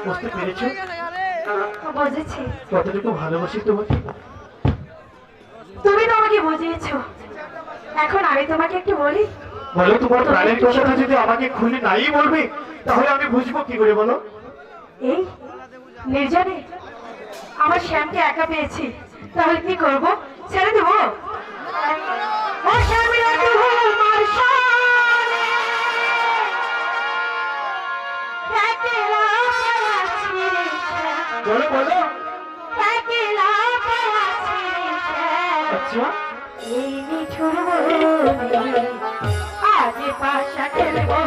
বুঝতে পেরেছো? বুঝেছি। কতটুকু ভালোবাসি তোমাকে। তুমি তো আমাকে বুঝিয়েছো, এখন আমি তোমাকে একটু বলি। বলো, তোমার প্রাণের কথাটা যদি আমাকে খুলে নাই বলবে তাহলে আমি বুঝবো কি করে, বলো। এই নির্জনে আমার শ্যামকে একা পেয়েছি, তাহলে কি করবো? ছেড়ে দেবো? বলো বলো। আচ্ছা, এই মিঠুর আজ পাশা খেলবো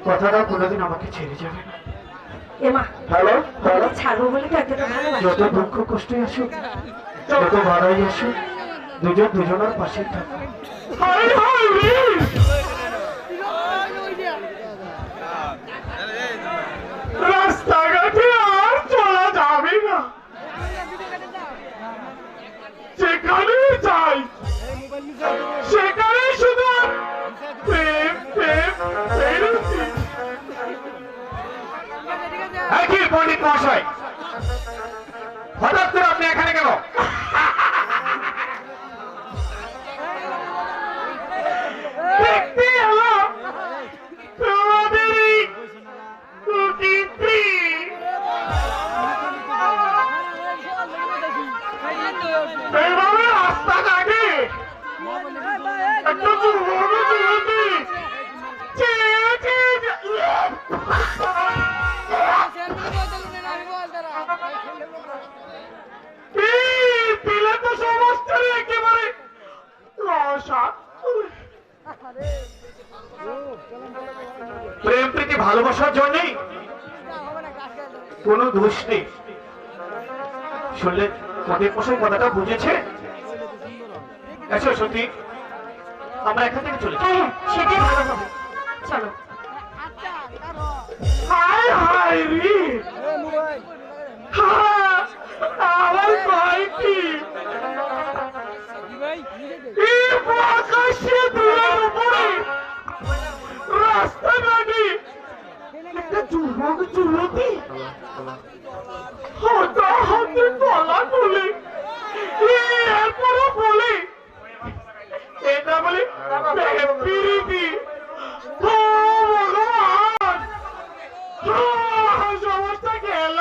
কথাটা কোনোদিন আমাকে ছেড়ে যাবে না। এমা, হ্যালো, ছাড়বো বলে তো এতটা ভালোবাসি। যত দুঃখ কষ্টই আসুক, যত বড়ই আসুক, দুজন দুজনের পাশে থাকো। হায় হায় রে, রাস্তাঘাটে আর চলা যাবে না, যেখানে যাই সেখানে শুধু প্রেম প্রেম বেরোচ্ছি। কি পণ্ডিত মহাশয়, হঠাৎ করে আপনি এখানে কেন? দেখতে এলাম তোমাদের এই কুটিরটি। এইভাবে রাস্তাঘাটে একটা যুবক যুবতী চেয়ে চেয়ে দিলে তো সমস্ত একেবারে প্রেম প্রীতি ভালোবাসার জন্যই কোনো দোষ নেই। শুনলে পদের পোষণ কথাটা বুঝেছে? আচ্ছা সত্যি আমরা এখান থেকে চলে যাই। সেটাই ভালো হবে, চলো। হায় হায় রে, আমার ভাইটি এই আকাশে দূরের উপরে রাস্তাঘাটে একটা যুবক যুবতী হাতে হাতে গলা তুলে এরপরও বলে এটা বলে প্রীতি। ভগবান, সমস্যা গেল,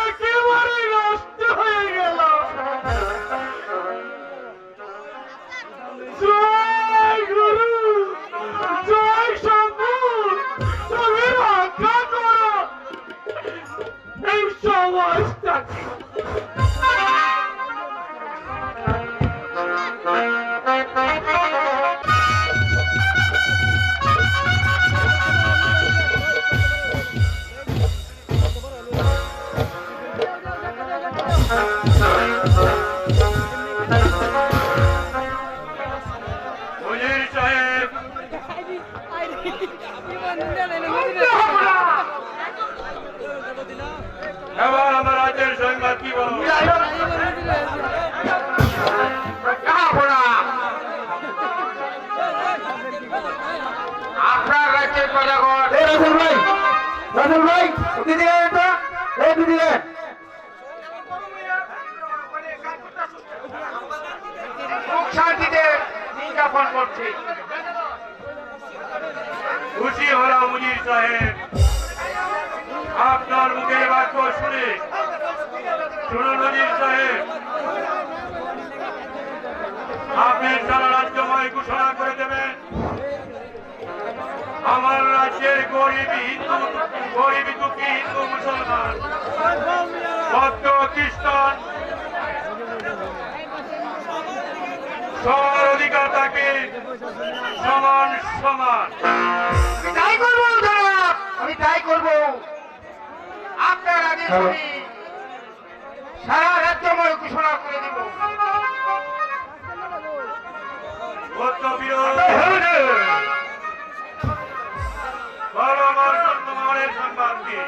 একেবারে নষ্ট হয়ে গেল। জয় গুরু, জয় শম্ভু, তুমি রক্ষা করো এই সমাজটাকে। এবার আমার রাজ্যের সংবাদ কি বল? আপনার রাজ্যের প্রজাগণ রাজেল ভাই, রাজেল ভাই, দিদিকে এই দিদিকে সুখ শান্তিতে দিন যাপন করছে। খুশি হলাম মুজির সাহেব আপনার মুখের বাক্য শুনে। শুনুন মুজির সাহেব, আপনি সারা রাজ্যময় ঘোষণা করে দেবেন আমার রাজ্যের গরিব হিন্দু, গরিব দুঃখী হিন্দু মুসলমান, বৌদ্ধ খ্রিস্টান সবার অধিকার থাকে সমান সমান। তাই করবো জনাব, আমি তাই করবো। আপনার আগে শুনি সারা রাজ্যময় ঘোষণা করে দিব। বৌদ্ধ বিরোধ বড় আমার জন্মমহলের সংবাদকে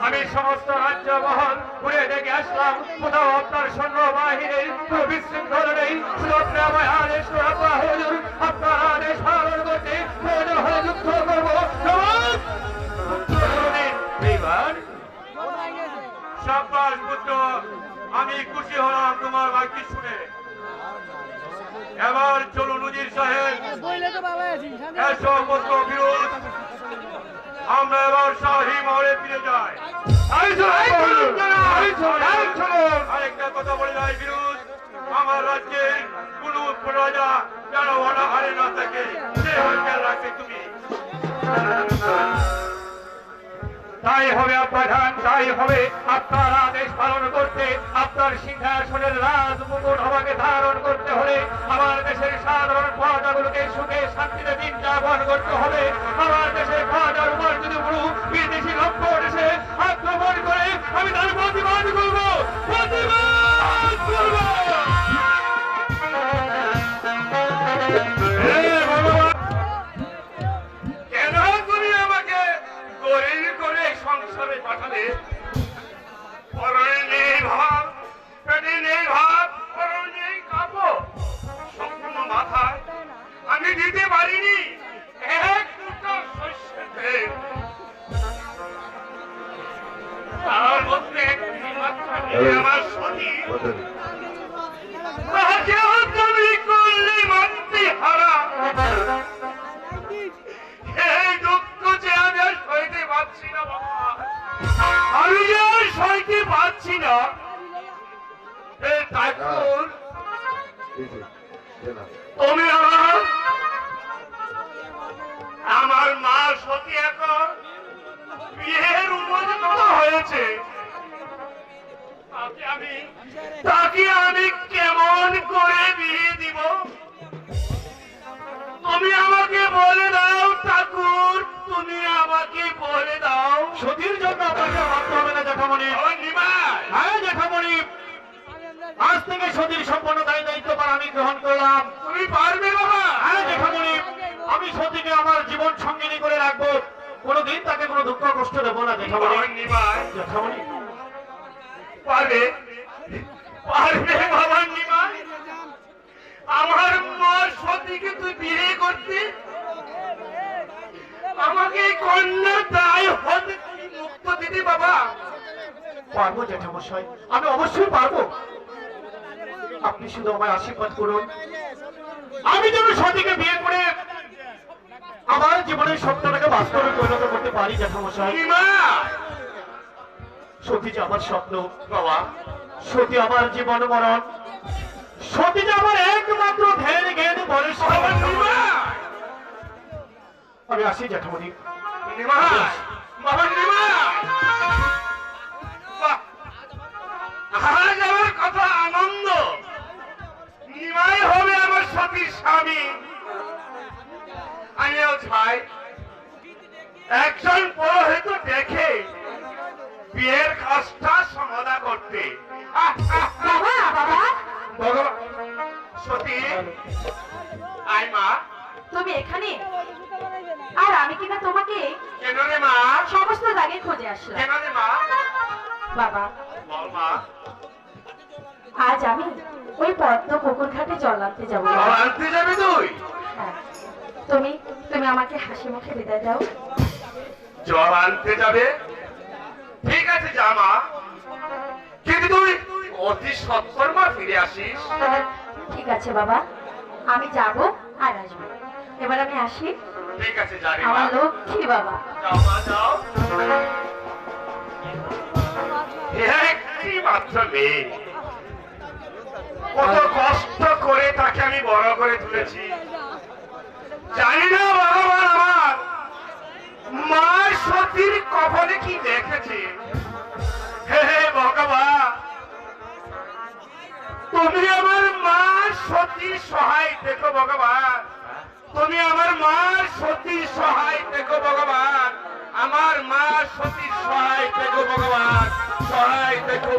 আমি সমস্ত রাজ্য মহল ঘুরে দেখে আসলাম, কোথাও আপনার সৈন্য বাহিনীর কোনো বিশৃঙ্খল নেই। শুধু আপনি আমায় আদেশ হুজুর, আপনার আদেশ পালন করতে প্রয়োজন হলে যুদ্ধ করবো। এইবার সাব্বাস পুত্র, আমি খুশি হলাম তোমার বাক্য শুনে। এবার চলুন উজির সাহেব, এসো বৌদ্ধ বিরোধ, আমরা এবার শাহী মহলে ফিরে যাই। আরেকটা কথা বলে যাই বিরোধ, আমার রাজ্যে কোন প্রজা যেন অনাহারে না থাকে, সে খেয়াল রাখবে তুমি। তাই হবে প্রধান, তাই হবে আপনার আদেশ পালন করতে। আপনার সিংহাসনের রাজ মুকুট আমাকে ধারণ করতে হলে আমার দেশের সাধারণ প্রজাগুলোকে সুখে শান্তিতে দিন যাপন করতে হবে। আমার দেশের প্রজার উপর যদি কোনো বিদেশি লক্ষ্য এসে আক্রমণ করে আমি তার প্রতিবাদ করবো, প্রতিবাদ করবো। হে ভগবান, কেন তুমি আমাকে গরিব করে সংসারে পাঠালে? পরনে নেই ভাত, পেটে নেই ভাত, পরনে নেই কাপড়, সম্পূর্ণ মাথায় আমি দিতে পারিনি এক মুঠো শস্যের তেল। তার মধ্যে একটি মাত্র মেয়ে আমার সতী, তাকেও তুমি করলে মানতে হারা। এই দুঃখ যে আমি আর সইতে পারছি না বাবা, আমি যে আর সইতে পারছি না। এই ঠাকুর, তুমি আমার মা সতী এখন বিয়ের উপযুক্ত হয়েছে, তাকে আমি কেমন করে বিয়ে দিব? তুমি আমাকে বলে দাও ঠাকুর, তুমি আমাকে বলে দাও। সতীর জন্য আপনাকে ভাবতে হবে না জ্যাঠামণি। হ্যাঁ জ্যাঠামণি, আজ থেকে সতীর সম্পূর্ণ দায়িত্ব আমি গ্রহণ করলাম। তুমি পারবে বাবা? হ্যাঁ জ্যাঠামণি, আমি সতীকে আমার জীবন সঙ্গিনী করে রাখবো, কোনোদিন তাকে কোনো দুঃখ কষ্ট দেবো না জ্যাঠামণি। জ্যাঠামণি পারবে, পারবে বাবা নিমাই? আমার মা সতীকে তুই বিয়ে করতে, আমাকে কন্যা দায় হতে তুমি মুক্ত দিতে বাবা? পারবো জ্যাঠামশাই, আমি অবশ্যই পারবো। আপনি শুধু আমায় আশীর্বাদ করুন, আমি যেন সতীকে বিয়ে করে আমার জীবনের স্বপ্নটাকে বাস্তবে পরিণত করতে পারি জ্যাঠামশাই। সতী যে আমার স্বপ্ন বাবা, সতী আমার জীবন মরণ, সতী যে আমার একমাত্র ধ্যান জ্ঞান ভরসা। আমি আসি জ্যাঠামণি। বাবা নিমাই, আজ আমার কথা আনন্দ, নিমাই হবে আমার সতীর স্বামী। আমিও চাই একজন পুরোহিত দেখে বিয়ের কাজটা সমাধা করতে। বাবা বাবা, ভগবান, সতী আই মা। তুমি এখানে? আর আমি কিনা তোমাকে কেন রে মা? সমস্ত জায়গায় খুঁজে আসলাম। কেন রে মা? বাবা, বল মা। আজ আমি ওই পদ্ম পুকুর ঘাটে জল আনতে যাবো। জল আনতে যাবি তুই? হ্যাঁ, তুমি তুমি আমাকে হাসি মুখে বিদায় দাও। জল আনতে যাবে? ঠিক আছে যা মা, কিন্তু তুই অতি সৎকর্মা ফিরে আসিস। ঠিক আছে বাবা, আমি যাব আর আসবো। এবার আমি আসি। ঠিক আছে যা রে মা। আমার লক্ষ্মী বাবা। যাও মা যাও। একটি মাত্র মেয়ে, কত কষ্ট করে তাকে আমি বড় করে তুলেছি। জানি না ভগবান আমার মা সতীর কপালে কি দেখেছে। হে ভগবান, তুমি আমার মা সতীর সহায় দেখো ভগবান, তুমি আমার মা সতীর সহায় দেখো ভগবান, আমার মা সতীর সহায় দেখো ভগবান, সহায় দেখো।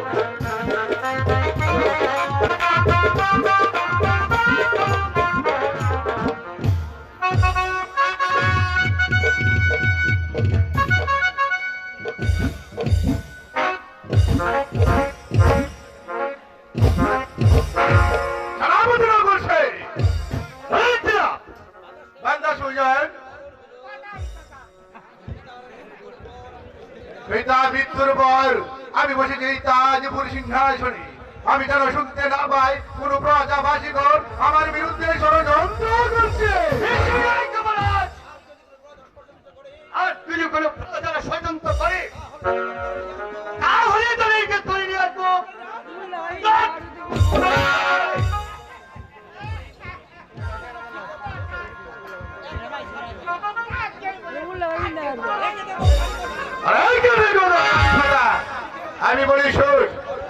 মৃত্যুর পর আমি বসেছি এই তাজপুর সিংহাসনে। আমি যেন শুনতে না পাই কোন প্রজাবাসীগণ আমার বিরুদ্ধে ষড়যন্ত্র করছে। আর তুই কোনো প্রজারা ষড়যন্ত্র করে তাহলে তাদেরকে ধরে নিয়ে আসবো। আমি বলি শোন,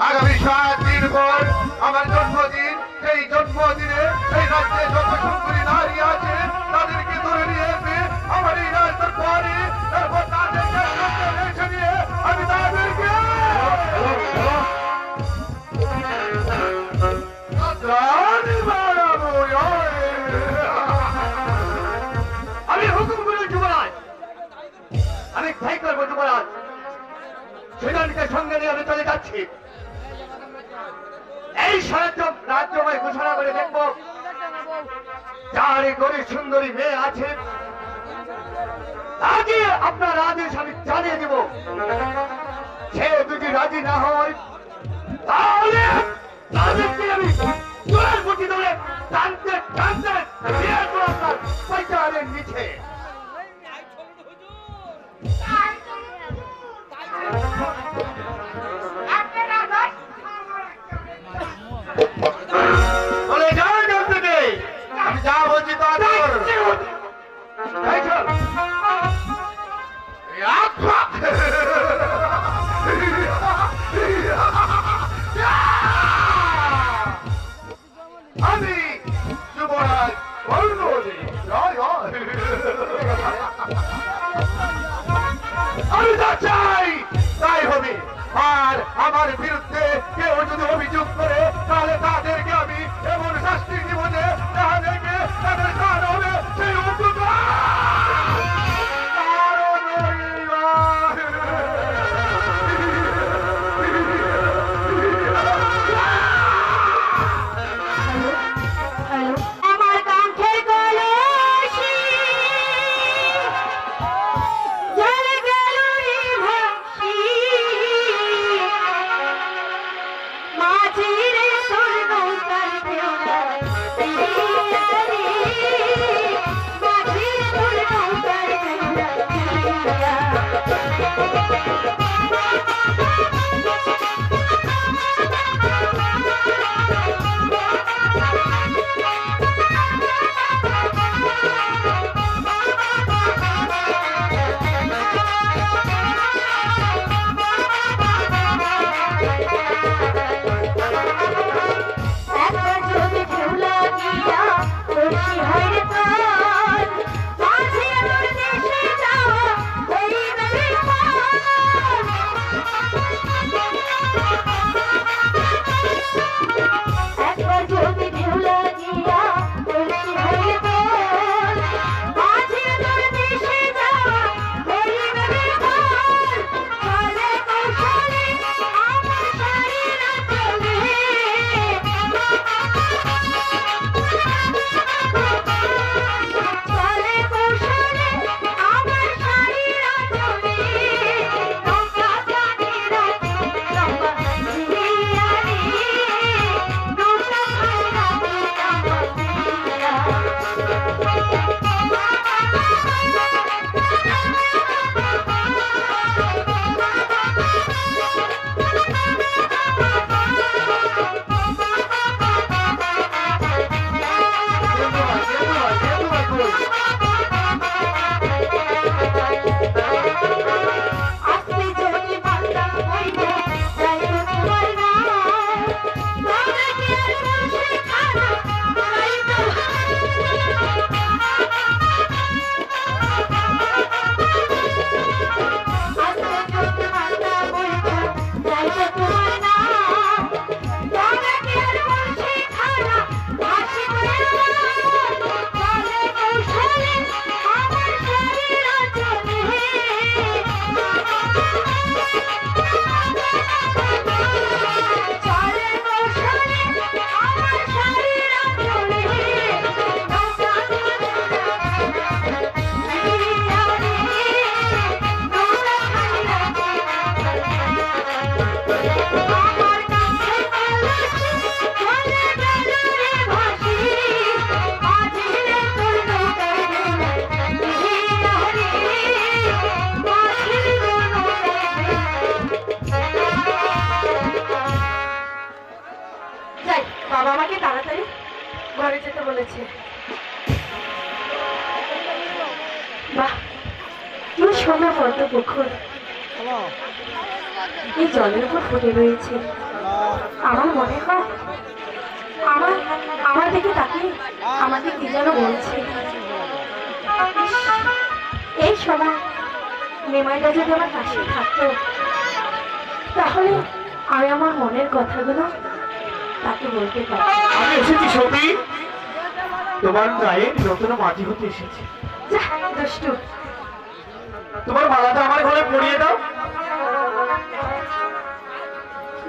আগামী 7 দিন পর আমার জন্মদিন। সেই জন্মদিনে সেই রাজ্যে যত সুন্দরী নারী আছে তাদেরকে ধরে নিয়ে এসে আমার এই রাস্তার পরে তারপর তাদেরকে রেখে নিয়ে আমি তাদেরকে সঙ্গে নিয়ে আমি চলে যাচ্ছি। এই সাহায্য রাজ্যময় ঘোষণা করে দেখবো যার গরিব সুন্দরী মেয়ে আছে আগে আপনার আদেশ আমি জানিয়ে দেব। সে যদি রাজি না হয় তাহলে তাদেরকে আমি চোরের গুটি ধরে টানতে টানতে বিয়ে করে আপনার পয়সারের নিচে। বলে যাও এখান থেকে, আমি যা বলছি তা কর। এই চল। এই আত্মা। আমি যুবরাজ বর্ণবতী। জয় জয়। আমি যা চাই তাই হবে। আর আমার বিরুদ্ধে কেউ যদি অভিযোগ করে তাহলে তাদেরকে আমি এমন শাস্তি দিব যে তাদেরকে তাদের কাজ হবে সেই আমার কাঁধের কলসি জলে গেল রে ভাসি, মাঝি রে তোর নৌকার ঢেউটা দিয়া রে, মাঝি রে তোর নৌকার ঢেউটা একবার যদি ঢেউ লাগিয়া খুশি হয় রে তোর, মাঝি তোর দেশে যাওয়া হইবে রে পার। একবার যদি ঢেউ লাগিয়া খুশি হয় রে তোর, মাঝি তোর দেশে যাওয়া হইবে রে পার। চলে কৌশলে আমার শরীর চলে, চলে কৌশলে আমার শরীর চলে, নৌকা জানি রাখি লম্বা দিয়া রে, নৌকা জানি আজকে যদি বান্দা হইব যাইব তোমার নাম, তবে কি আর বসে খানা খাইব। আজকে যদি বান্দা হইব যাইব তোমার নাম, তবে কি আর বসে খানা খাইব। চলে কৌশলে আমার শরীর চলে, চলে কৌশলে আমার শরীর চলে, নৌকা আমার কাছে কলসি চলে গেল রে ভাসি, মাঝি রে তোর নৌকার ঢেউটা দিয়া রে, মাঝি রে তোর নৌকার যাই, বাবা আমাকে তাড়াতাড়ি ঘরে যেতে বলেছে। বাহ, কি সুন্দর পদ্ম পুকুর, এই জলের উপর ফুটে রয়েছে। আমার মনে হয় আমার আমার দিকে তাকিয়ে আমাকে কি যেন বলছে। এই সময় নিমাইটা যদি আমার পাশে থাকতো তাহলে আমি আমার মনের কথাগুলো তাকে বলতে পারি। আমি এসেছি সতী, তোমার গায়ে নতুন মাটি হতে এসেছি। যা দুষ্টু, তোমার মালাটা আমার ঘরে পরিয়ে দাও।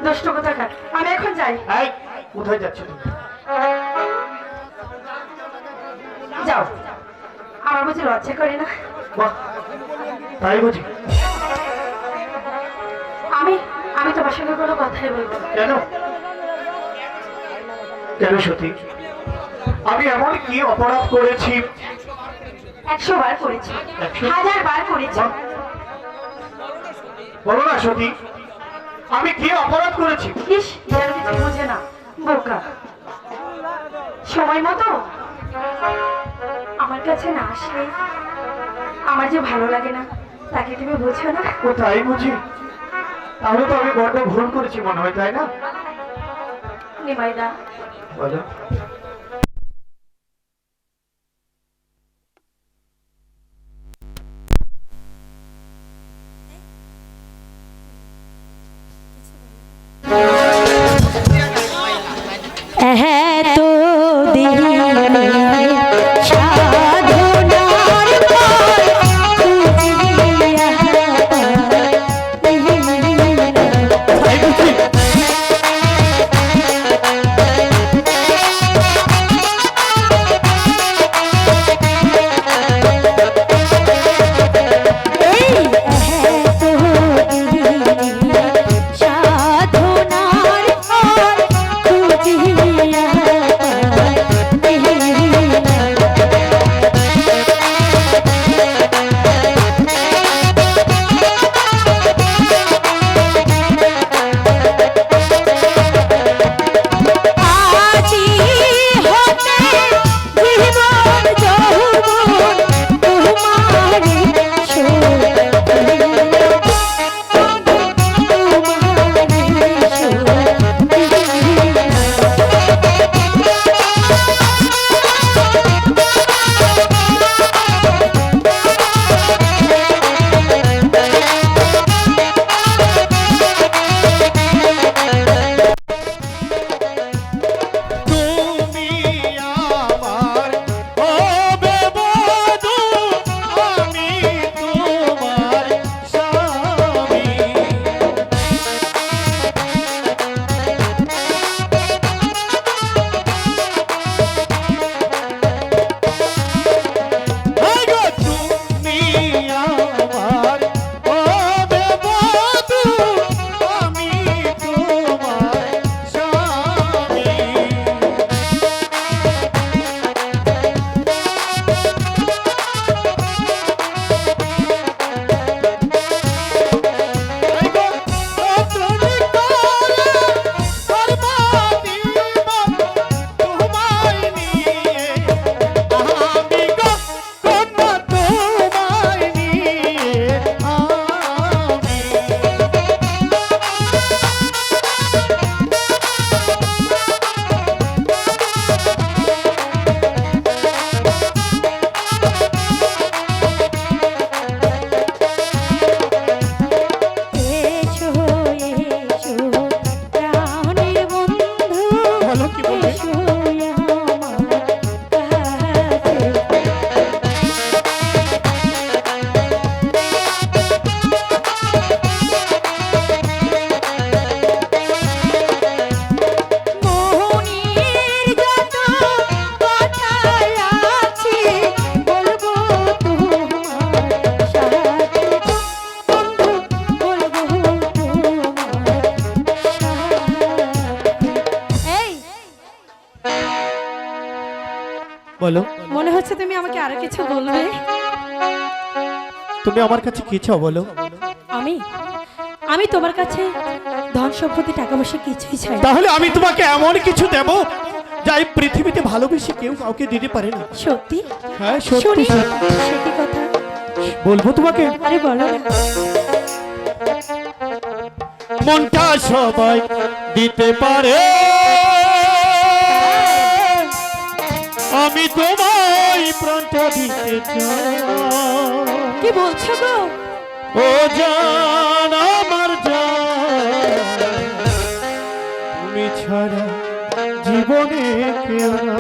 দুষ্ট কোথাকার, আমি এখন যাই। এই, কোথায় যাচ্ছ তুমি? যাও, আমার বুঝি লজ্জা করে না? বাহ, তাই বুঝি? আমি আমি তোমার সঙ্গে কোনো কথাই বলবো না। কেন? কেন সতী? আমি এমন কি অপরাধ করেছি? 100 বার করেছি, 100? 1000 বার করেছি। বলো না সতী, আমি কি অপরাধ করেছি? ইস, এর কিছু বোঝে না, বোকা। সময় মতো আমার কাছে না আসলে আমার যে ভালো লাগে না, তাকে তুমি বোঝো না? ও তাই বুঝি? তাহলে তো আমি বড্ড ভুল করেছি মনে হয়, তাই না? নিমাইদা, বলো। তো সাধনার পর খুঁজিয়া তাই বুঝি? সাধনার পর খুঁজিয়া আজি হতে জীবন যৌবন তোমারে তুমি আমার হবে বধূ, আমি তোমার স্বামী। এই গো তুমি আমার হবে বধূ, আমি তোমার স্বামী। এই গো তুমি করে সর্বাদি তোমায় নিয়ে, আমি গো কন্যা তোমায় নিয়ে আমি। এসো এসো প্রাণের বন্ধু, বলো কি বলবে? এসো আমার কাছে। মনের যত কথা আছে বলবো তোমার সাথে, বন্ধু বলবো তোমার সাথে। এই, বলো, মনে হচ্ছে তুমি আমাকে আরো কিছু বলবে। তুমি আমার কাছে কি চাও বলো? আমি আমি তোমার কাছে ধন সম্পত্তি টাকা পয়সা কিছুই চাই না। তাহলে আমি তোমাকে এমন কিছু দেব যা এই পৃথিবীতে ভালোবেসে কেউ কাউকে দিতে পারে না। সত্যি? হ্যাঁ শুনি, সত্যি। সত্যি কথা। বলবো তোমাকে? আরে বলো না। মনটা সবাই দিতে পারে, আমি তোমায় প্রাণটা দিতে চাই। কি বলছো গো? ও জান আমার জান, তুমি ছাড়া জীবনে কেউ না।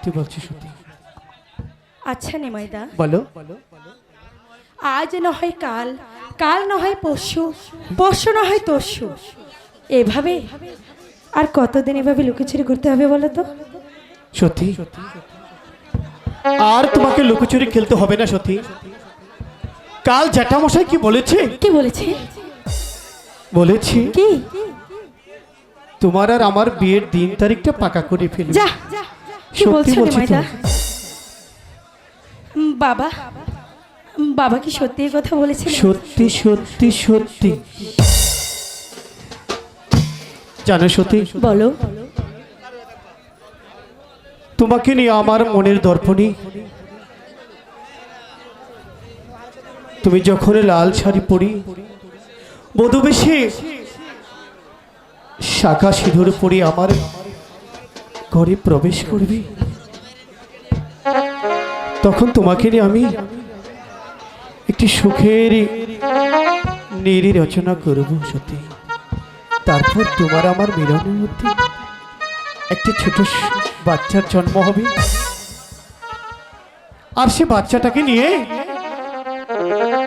সত্যি বলছি সত্যি। আচ্ছা নিমাইদা, বলো। আজ না হয় কাল, কাল না হয় পরশু, পরশু না হয় তরশু, এভাবে আর কতদিন এভাবে লুকোচুরি করতে হবে বলো তো? সত্যি আর তোমাকে লুকোচুরি খেলতে হবে না সত্যি। কাল জ্যাঠামশাই কি বলেছে? কি বলেছে? বলেছি কি? তোমার আর আমার বিয়ের দিন তারিখটা পাকা করে ফেলবে। যা, কি সত্যি বলছো বলছি তো। নিমাইদা? বাবা, বাবা কি সত্যি এই কথা বলেছে? সত্যি সত্যি সত্যি। জানো সত্যি, বলো। তোমাকে নিয়ে আমার মনের দর্পণে তুমি যখন লাল শাড়ি পরি বধূ বেশে শাখা সিঁদুর পরে আমার ঘরে প্রবেশ করবে, তখন তোমাকে নিয়ে আমি একটি সুখের নীড়ি রচনা করব সত্যি। তারপর তোমার আমার মিলনের মধ্যে একটি ছোট বাচ্চার জন্ম হবে, আর সে বাচ্চাটাকে নিয়ে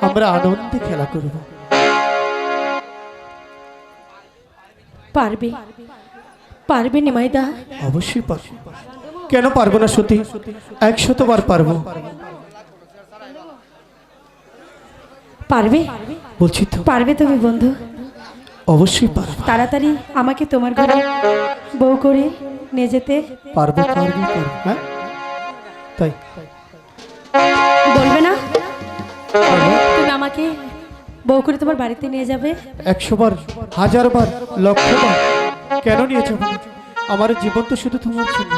আমরা আনন্দে খেলা করব। পারবে, পারবে নিমাইদা? অবশ্যই পারবো, কেন পারবো না সত্যি, 100বার পারবো। পারবে বলছি তো, পারবে তুমি বন্ধু? অবশ্যই পারবো। তাড়াতাড়ি আমাকে তোমার ঘরে বউ করে নিয়ে যেতে পারবো পারবো পারবো। হ্যাঁ তাই বলবে না? পারবো। তুমি আমাকে বউ করে তোমার বাড়িতে নিয়ে যাবে? 100বার, 1000বার, 1,00,000বার, কেন নিয়ে যাবো না? আমার জীবন তো শুধু তোমার জন্য।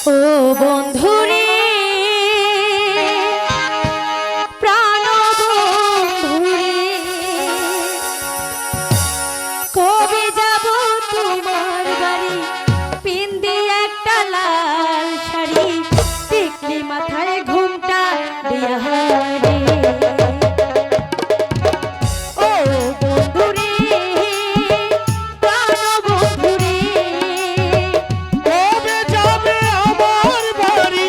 ও বন্ধুরে, প্রাণ বন্ধুরে, কবে যাব তোমার বাড়ি? পিন্দি একটা লাল শাড়ি, টিকলি মাথায় ঘুমটা দিয়া রে। ও বন্ধুরে, প্রাণ বন্ধুরে, কবে যাবে আমার বাড়ি?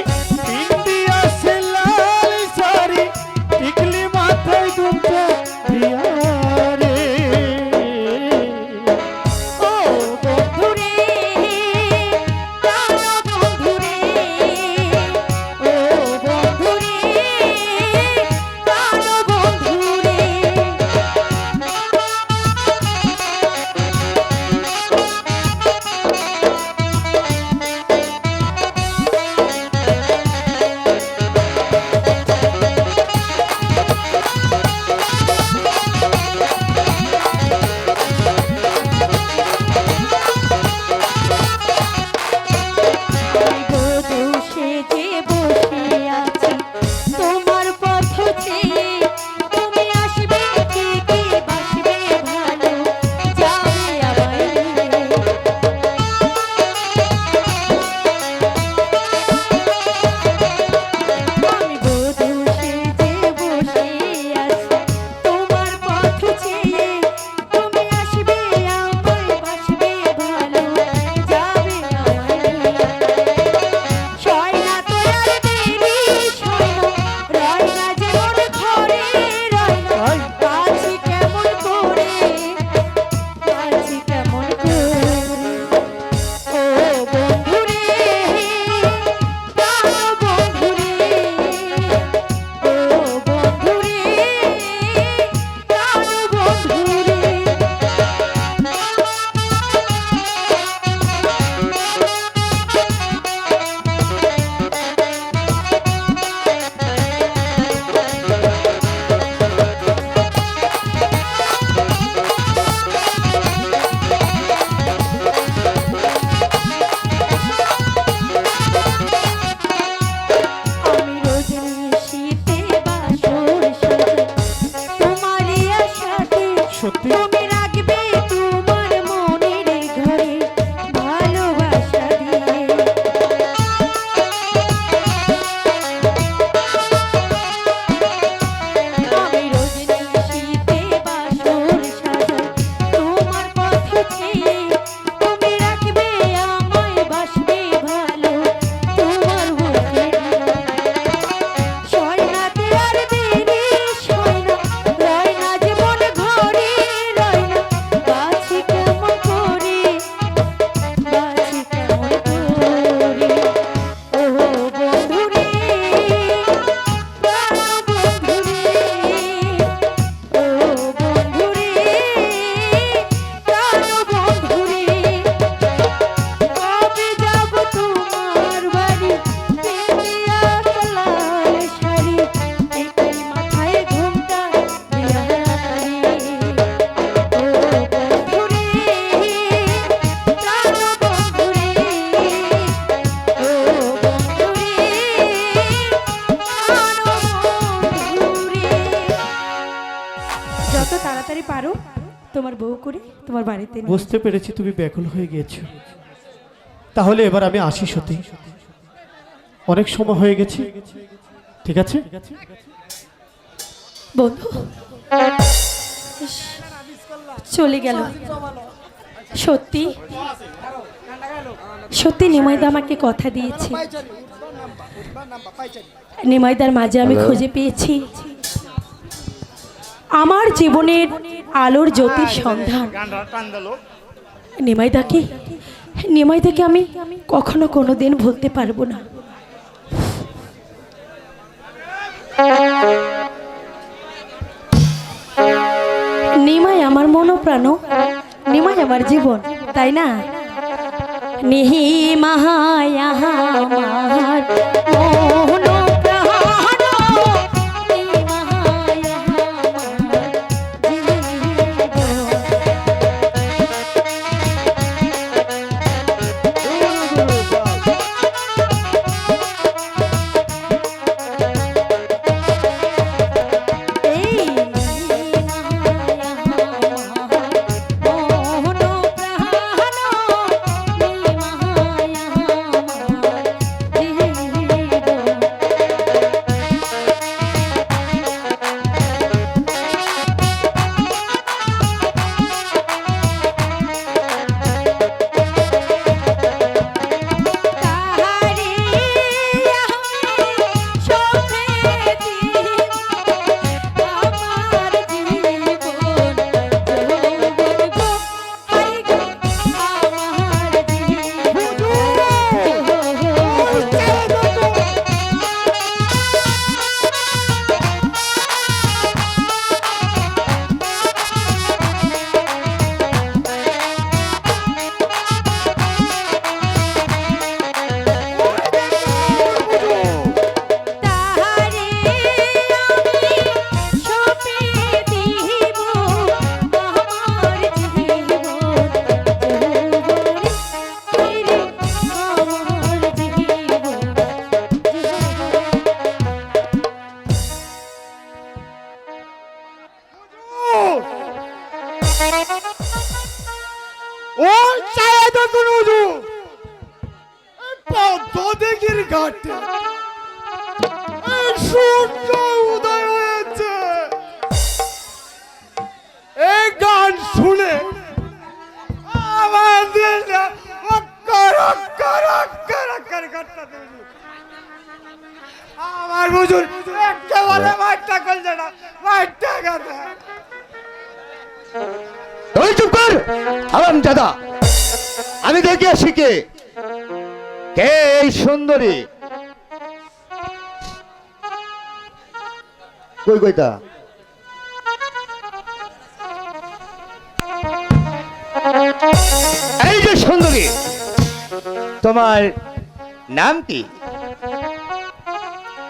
তোমার বউ করে তোমার বাড়িতে নিয়ে বুঝতে পেরেছি তুমি ব্যাকুল হয়ে গিয়েছো। তাহলে এবার আমি আসি সত্যি, অনেক সময় হয়ে গেছে। ঠিক আছে বন্ধু ইস, চলে গেল। সত্যি সত্যি নিমাইদা আমাকে কথা দিয়েছে, নিমাইদার মাঝে আমি খুঁজে পেয়েছি আমার জীবনের আলোর জ্যোতির সন্ধান। নিমাইদাকে নিমাইদাকে আমি কখনো কোনোদিন ভুলতে পারবো না। নিমাই আমার মনোপ্রাণ, নিমাই আমার জীবন, তাই না? নিমাই আমার মনোপ্রাণ, নিমাই আমার জীবন। ওই চায় দেখুন পদ্মদিঘির ঘাটে এই সূর্য উদয় হয়েছে। এই গান শুনে আমার দিলটা অক্কর অক্কর অক্কর অক্কর করতে দিল। আমার বুঝুন একেবারে মাঠটা করছে না, মাঠটা গেছে। ওই চুপ কর হারাম দাদা, আমি দেখে আসি কে কে এই সুন্দরী। কই কইতা এই যে সুন্দরী, তোমার নাম কি?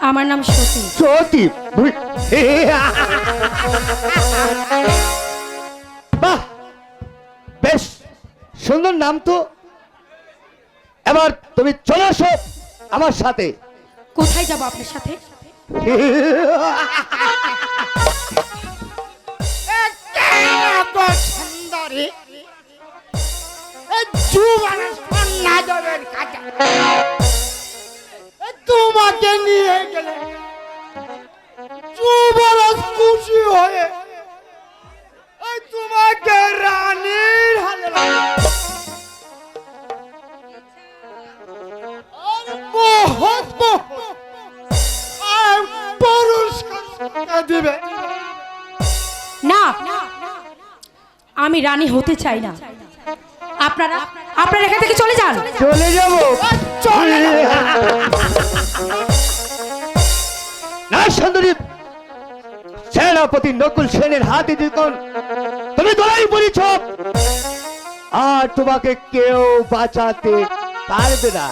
আমার নাম সতী। সতী? বাহ, বেশ সুন্দর নাম তো। এবার তুমি চলে আসো আমার সাথে। কোথায় যাবো আপনার সাথে? এত সুন্দরী জুবানের সন্না দেবের কাছে তোমাকে নিয়ে গেলে যুবরাজ খুশি হয়ে তোমাকে রানীর হাতে পুরস্কার দিবে। না, আমি রানী হতে চাই না। আপনারা আপনারা এখান থেকে চলে যান। চলে যাবো? চলে না সুন্দরী, সেনাপতি নকুল সেনের হাতে যখন তুমি দলাই পড়েছ, আর তোমাকে কেউ বাঁচাতে পারবে না।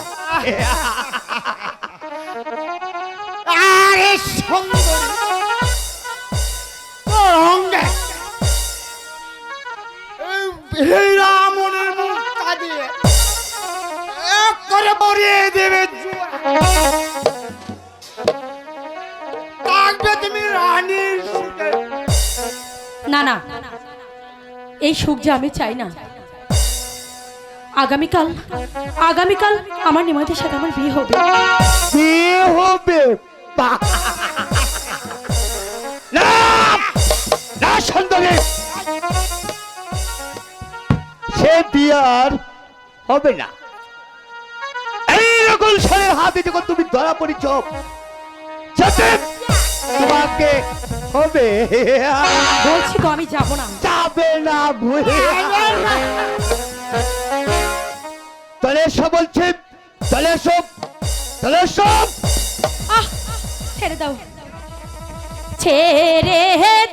আরে সুন্দরী তোর অঙ্গে এই রামনের মুখটা দিয়ে এক করে ভরিয়ে দেবে। থাকবে তুমি রানীর সুখে। না না, এই সুখ যে আমি চাই না। আগামীকাল আগামীকাল আমার নিমাইদের সাথে আমার বিয়ে হবে। বিয়ে হবে? বাহ! না না সুন্দরী, সে বিয়ে আর হবে না। এই রকম ছেলের হাতে যখন তুমি ধরা পড়েছ, সত্যি তোমাকে হবে। বলছি তো আমি যাব না। যাবে না ভুলে। চলে এসো বলছি, চলে এসো, চলে এসো। আহ ছেড়ে দাও, ছেড়ে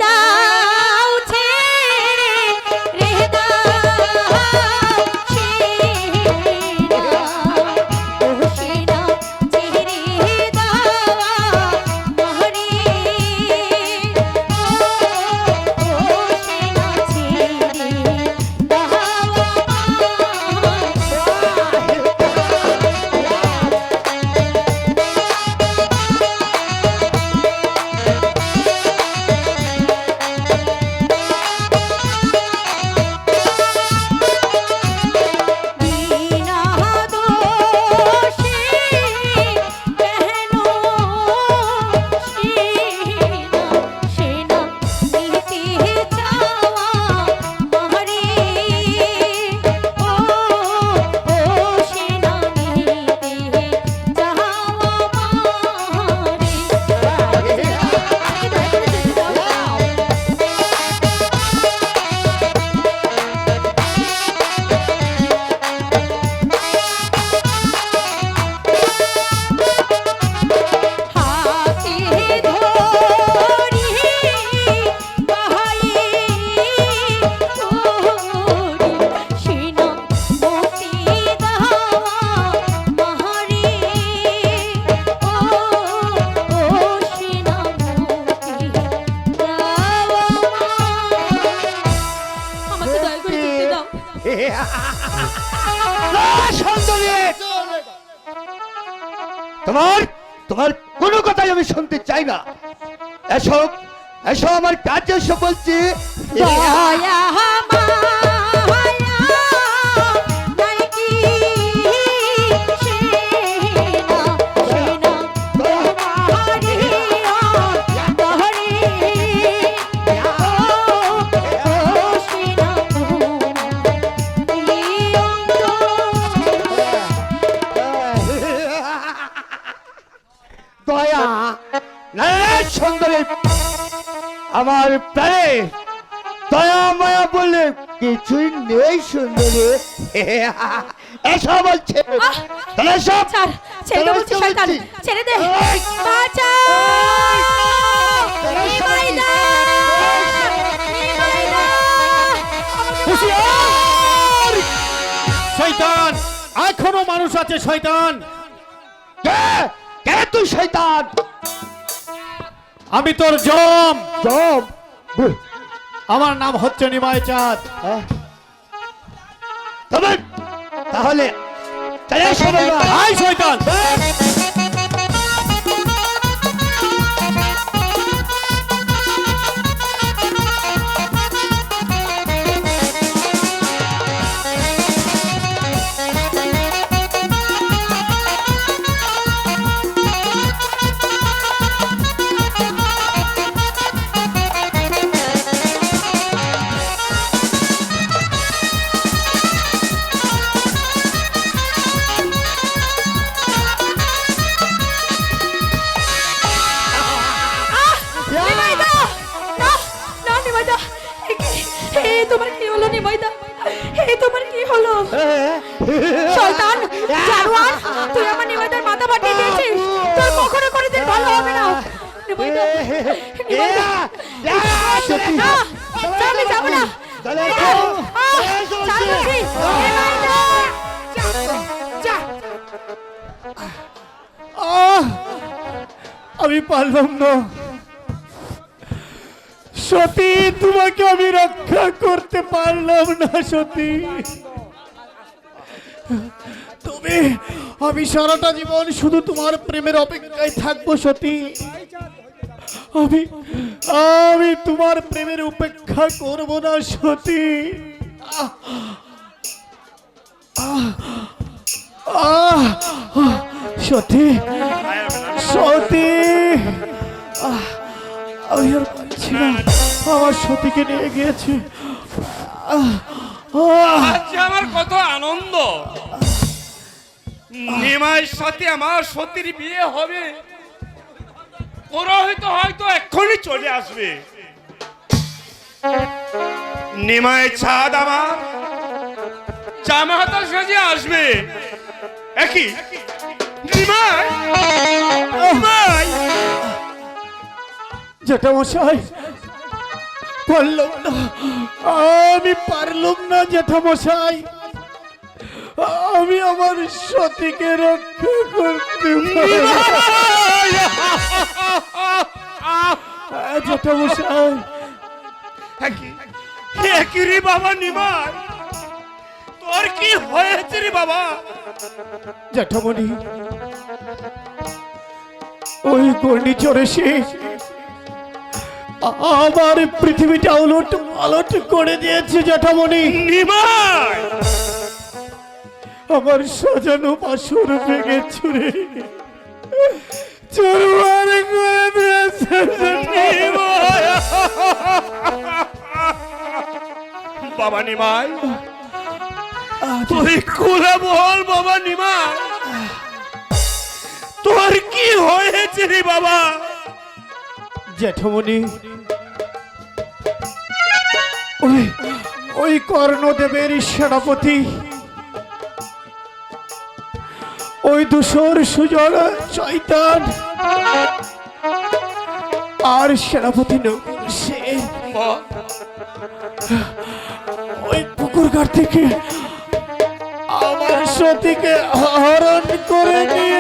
দাও, ছেড়ে দাও, তোমার তোমার কোনো কথাই আমি শুনতে চাই না। এসো এসো আমার কাছে এসো বলছি। দয়া মায়া নাকি সেনা সেনা তোমারি তহরি ও সেনা দয়া না সুন্দরী, আমার প্রাণে দয়া মায়া বলে কিছুই নেই সুন্দরী। এসো বলছে, তাহলে সব ছাড়, ছেড়ে দে বলছি শয়তান, ছেড়ে দে। বাঁচাও নিমাইদা, নিমাইদা, হুঁশিয়ার! শয়তান, এখনো মানুষ আছে শয়তান। কে কে তুই শয়তান? আমি তোর জম। জম? আমার নাম হচ্ছে নিমাই চাঁদ। তবে তাহলে চলে এসো বলবা। আয় শয়তান। নিমাইদা, না না নিমাইদা, তোমার কি হলো নিমাইদা? তোমার কি হলো? শয়তান জানোয়ার, তুই আমার নিমাইদার মাথা ফাটিয়ে দিয়েছিস। তোর কখনো কোনোদিন ভালো হবে না নিমাইদা, নিমাইদা। না, আমি যাবো না। ছাড় বলছি, নিমাইদা। যা, আমি পারলাম না সতী, তোমাকে আমি রক্ষা করতে পারলাম না সতী। তুমি, আমি সারাটা জীবন শুধু তোমার প্রেমের অপেক্ষায় থাকবো সতী। আমি আমি তোমার প্রেমের উপেক্ষা করব না সতী। সতী সতী, আমি আর পারছি না, আমার সতীকে নিয়ে গিয়েছে। আজ আমার কত আনন্দ, নিমাইয়ের সাথে আমার সতীর বিয়ে হবে। পুরোহিত হয়তো এক্ষুনি চলে আসবে। নিমাইয়ের ছাদ আমার জামাতা সাজে আসবে। একই নিমাই, নিমাই, জেঠামশাই, পারলাম না, আমি পারলাম না জেঠামশাই, আমি আমার সতীকে রক্ষা করতে পারি না। জেঠামশাই, একই রে বাবা নিমাই, তোর কি হয়েছে রে বাবা? জেঠামণি, ওই ঘূর্ণিঝড়ে সে আমার পৃথিবীটা উলট পালট করে দিয়েছে জেঠামণি। নিমাই, আমার সাজানো বাসর ভেঙে ছুড়ে চুরমার করে দিয়েছে নিমাই। বাবা নিমাই, তুই খুলে বল বাবা নিমাই, তোর কি হয়েছে রে বাবা? জেঠামণি, ওই কর্ণদেবের সেনাপতি, ওই দূষর সুজন শয়তান আর সেনাপতি সে ওই পুকুর ঘাট থেকে আমার সতীকে হরণ করে নিয়ে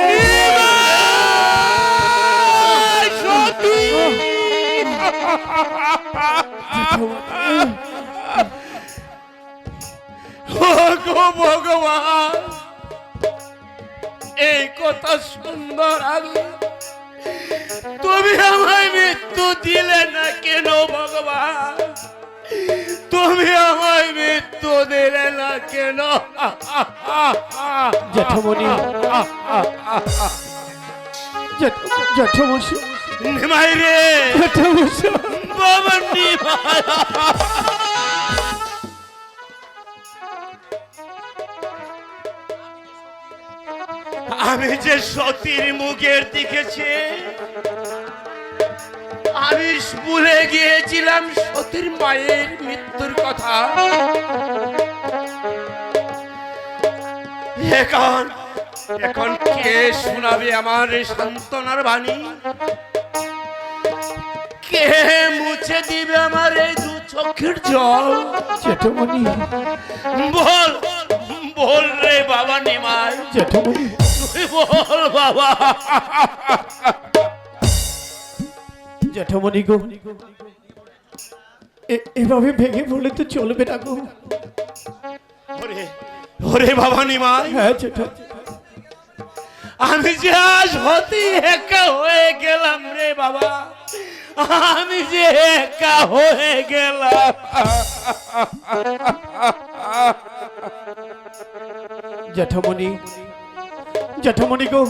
ভগবান, এই কথা সুন্দর আগে তুমি আমায় মৃত্যু দিলে না কেন ভগবান? তুমি আমায় মৃত্যু দিলে না কেন? জেঠামণি, জেঠামশাই, নিমাই রে, জেঠামশাই, বাবা নিমাই, আমি যে সতীর মুখের দিকেছি, আমি ভুলে গিয়েছিলাম সতীর মায়ের মৃত্যুর কথা। এখন এখন কে শোনাবে আমার সান্ত্বনার বাণী? কে মুছে দিবে আমার এই দু চোখের জল? জেঠামণি, বল বল রে বাবা নিমাই, জেঠামণি, তুই বল বাবা। জেঠামণি গো, এভাবে ভেঙে পড়লে তো চলবে না গো। ওরে ওরে বাবা নিমাই, হ্যাঁ জেঠা, আমি যে আজ হতে একা হয়ে গেলাম রে বাবা, আমি যে একা হয়ে গেলাম। জেঠামণি, জেঠামণি গো,